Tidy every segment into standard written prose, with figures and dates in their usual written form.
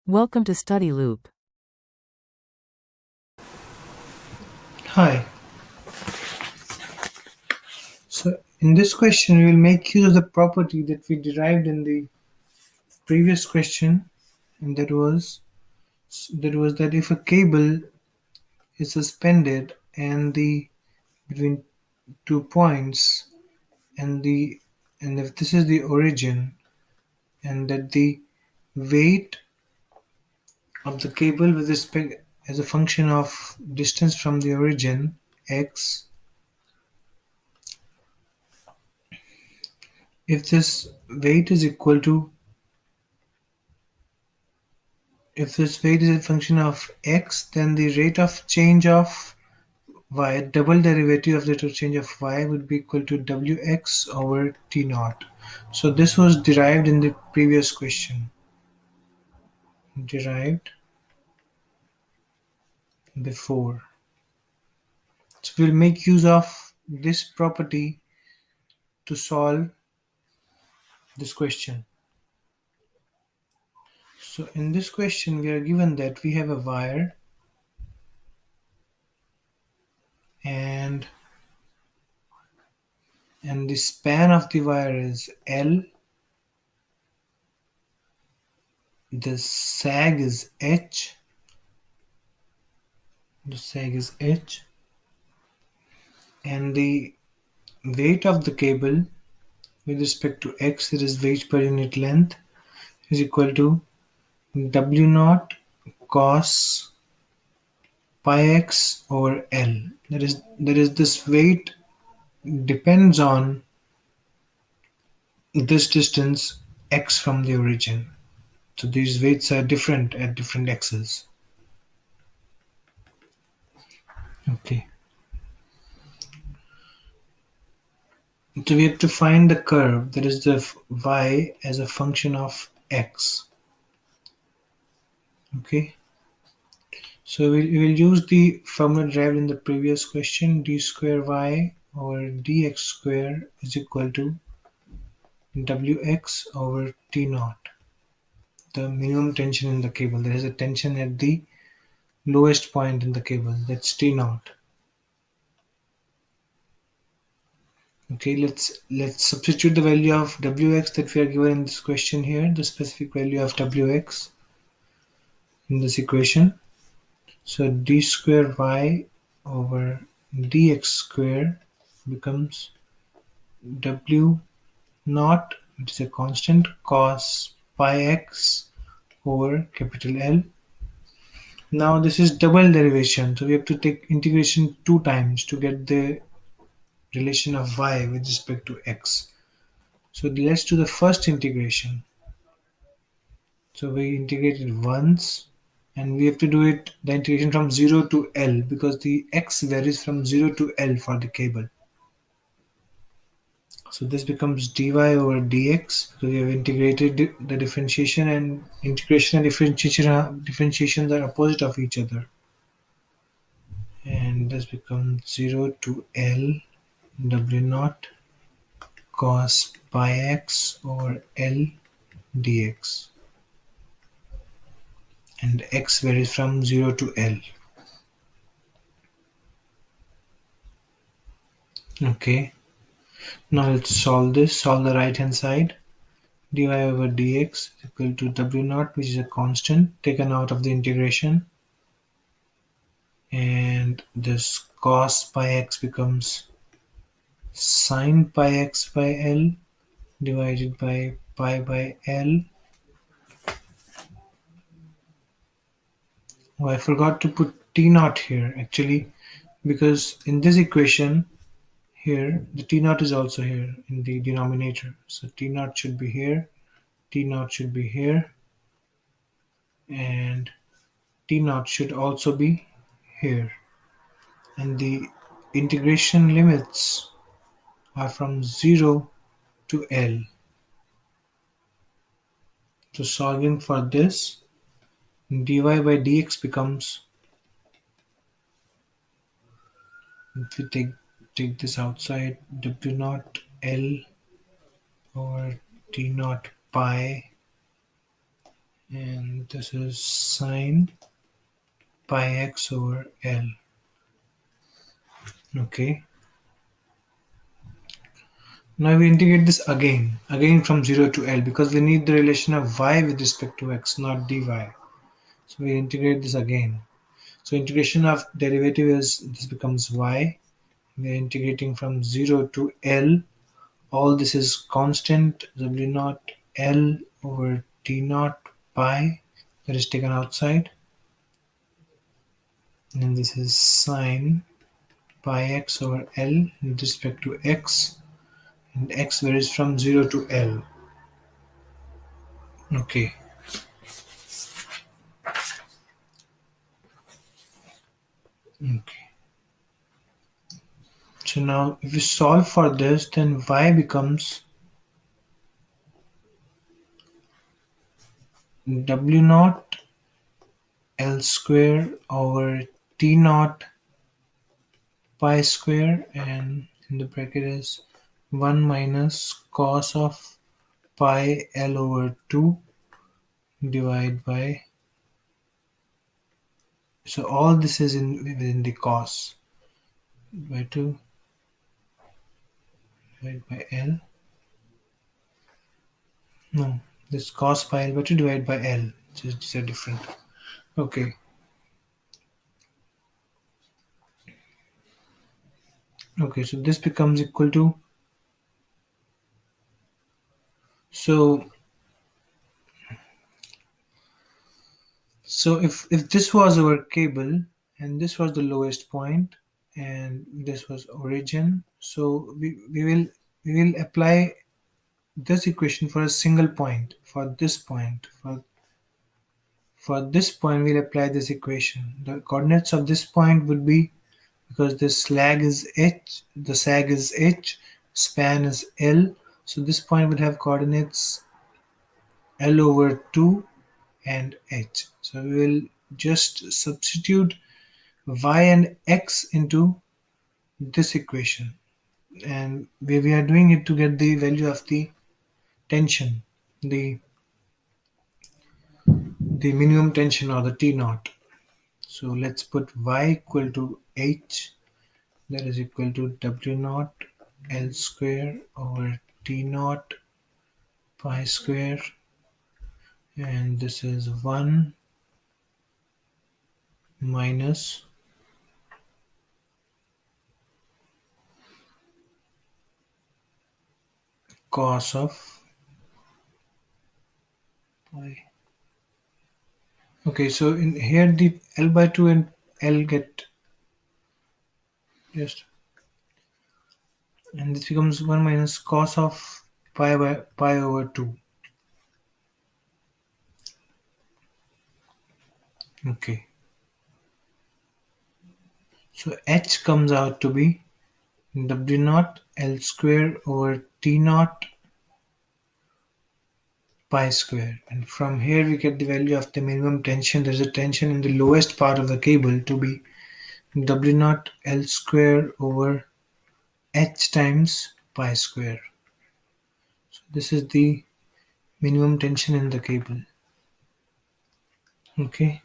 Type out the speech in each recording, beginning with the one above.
Welcome to Study Loop. Hi. So in this question, we will make use of the property that we derived in the previous question, and that if a cable is suspended and the between 2 points, and the and if this is the origin, and that the weight of the cable with respect as a function of distance from the origin x, if this weight is equal to if this weight is a function of x, then the rate of change of y, double derivative of the rate of change of y, would be equal to wx over t naught. So this was derived in the previous question. Derived before. So we'll make use of this property to solve this question. So in this question, we are given that we have a wire, and the span of the wire is L, the sag is H, and the weight of the cable with respect to x, that is weight per unit length, is equal to W naught cos pi x over L. That is this weight depends on this distance x from the origin. So these weights are different at different x's. Okay. So we have to find the curve, that is the y as a function of x. Okay. So we'll use the formula derived in the previous question. D square y over dx square is equal to wx over t naught. The minimum tension in the cable. There is a tension at the lowest point in the cable. That's t naught. Okay, let's substitute the value of wx that we are given in this question here, the specific value of wx in this equation. So d square y over dx square becomes w naught, which is a constant, cos pi x over capital L. Now this is double derivation, so we have to take integration 2 times to get the relation of y with respect to x. So let's do the first integration. So we integrated once, and we have to do the integration from 0 to L, because the x varies from 0 to L for the cable. So this becomes dy over dx, because we have integrated the differentiation, and integration and differentiations are opposite of each other. And this becomes 0 to L w naught cos pi x over L dx. And x varies from 0 to L. Okay. Now let's solve this. Solve the right hand side. Dy over dx is equal to w naught, which is a constant taken out of the integration, and this cos pi x becomes sin pi x by L divided by pi by L. Oh, I forgot to put t naught here actually, because in this equation here the t naught is also here in the denominator. So t naught should be here, t naught should be here, and t naught should also be here. And the integration limits are from 0 to L. So solving for this, dy by dx becomes, if we take this outside, w naught L over t naught pi and this is sine pi x over L. Okay. Now we integrate this again from 0 to L, because we need the relation of y with respect to x, not dy. So we integrate this again. So integration of derivative is, this becomes y. We are integrating from 0 to L. All this is constant, w naught L over t naught pi, that is taken outside. And this is sine pi x over L with respect to x, and x varies from 0 to L. Okay. Okay. So now if we solve for this, then y becomes w naught L square over t naught pi square, and in the bracket is 1 minus cos of pi L over 2 divided by, so all this is in within the cos, by 2 divided by L. No, this cos pi L by 2 divided by L. So these are different. Okay. Okay, so this becomes equal to, so if this was our cable and this was the lowest point and this was origin, so we will apply this equation for a single point. For this point, for this point we'll apply this equation. The coordinates of this point would be, because this slag is h, the sag is h, span is L, so this point would have coordinates L over 2 and h. So we will just substitute y and x into this equation, and we are doing it to get the value of the tension, the minimum tension, or the T naught. So let's put y equal to h, that is equal to w naught L square over T naught pi square, and this is 1 minus cos of pi. Okay, so in here the L by 2 and L get just, and this becomes 1 minus cos of pi by pi over 2. Okay, so h comes out to be w naught L square over T naught pi square, and from here we get the value of the minimum tension. There's a tension in the lowest part of the cable to be w naught L square over h times pi square. So this is the minimum tension in the cable. Okay.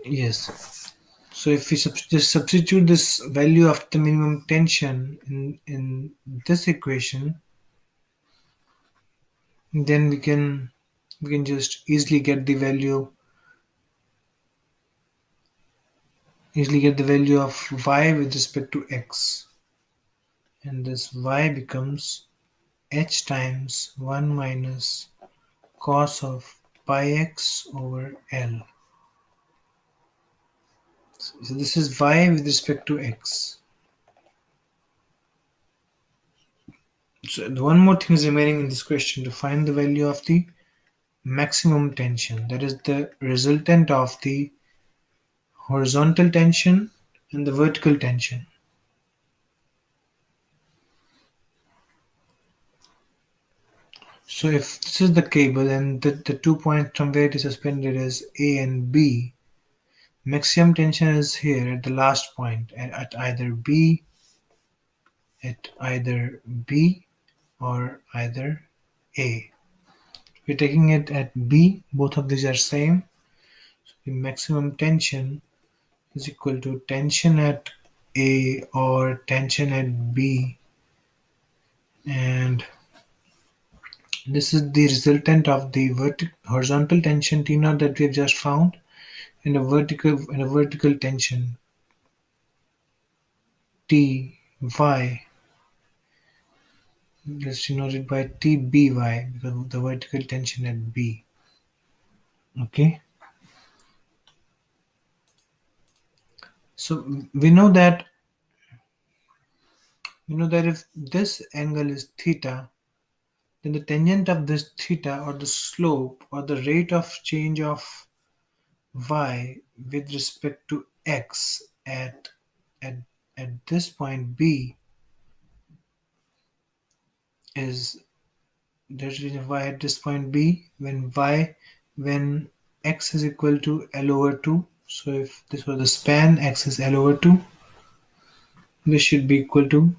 Yes. So if we just substitute this value of the minimum tension in this equation, then we can just easily get the value of y with respect to x, and this y becomes h times 1 minus cos of pi x over L. So this is y with respect to x. So the one more thing is remaining in this question, to find the value of the maximum tension, that is the resultant of the horizontal tension and the vertical tension. So if this is the cable and the 2 points from where it is suspended is A and B, maximum tension is here at the last point, at either B or either A. We're taking it at B. Both of these are same. The maximum tension is equal to tension at A or tension at B, and this is the resultant of the horizontal tension T naught that we have just found, and a vertical tension T y. Let's denote it by T b y because of the vertical tension at B. Okay, so we know that if this angle is theta, then the tangent of this theta, or the slope or the rate of change of y with respect to x at at this point B, is there's y at this point B when x is equal to L over 2. So if this was the span, x is L over 2, this should be equal to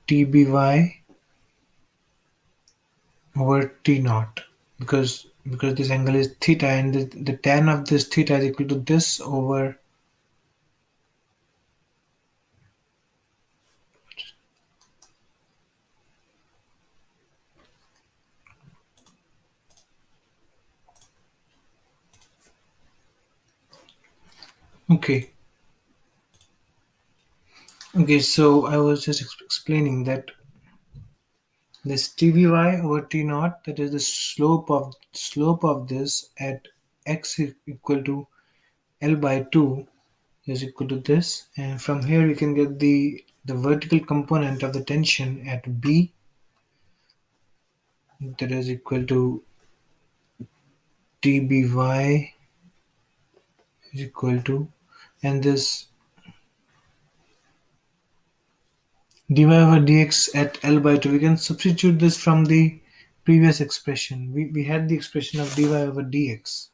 TBY over T naught, because this angle is theta, and the tan of this theta is equal to this over. Okay, so I was just explaining that this TBY over T naught, that is the slope of this at x equal to L by 2, is equal to this, and from here we can get the vertical component of the tension at B, that is equal to TBY is equal to, and this dy over dx at L by 2, we can substitute this from the previous expression. We had the expression of dy over dx,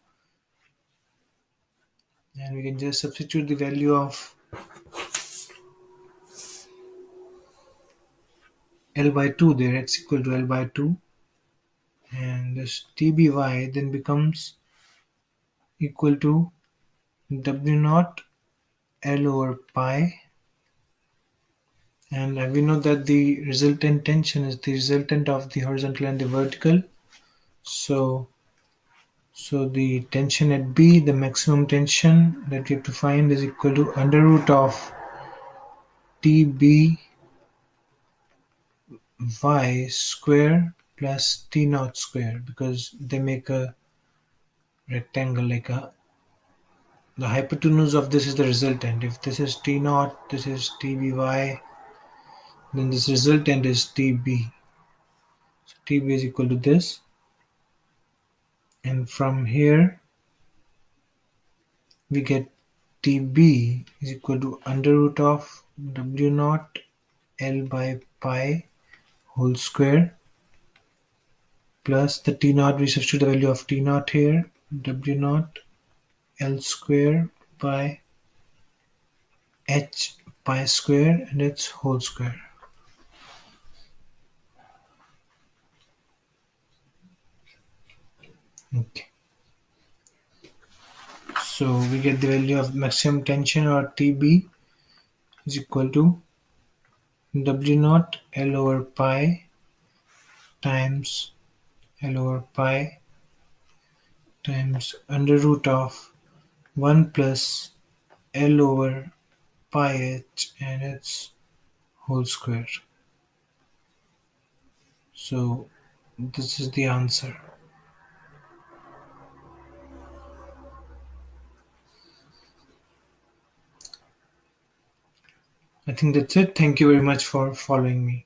and we can just substitute the value of L by 2 there, x equal to L by 2, and this TBY then becomes equal to W naught L over pi, and we know that the resultant tension is the resultant of the horizontal and the vertical. So the tension at B, the maximum tension that we have to find, is equal to under root of TB y square plus T naught square, because they make a rectangle, like the hypotenuse of this is the resultant. If this is T naught, this is TBY, then this resultant is TB. So TB is equal to this, and from here we get TB is equal to under root of W naught L by pi whole square plus the T naught. We substitute the value of T naught here, W naught L square by H pi square and its whole square. Okay, so we get the value of maximum tension, or TB, is equal to W naught L over pi times L over pi times under root of 1 plus L over pi h and its whole square. So this is the answer. I think that's it. Thank you very much for following me.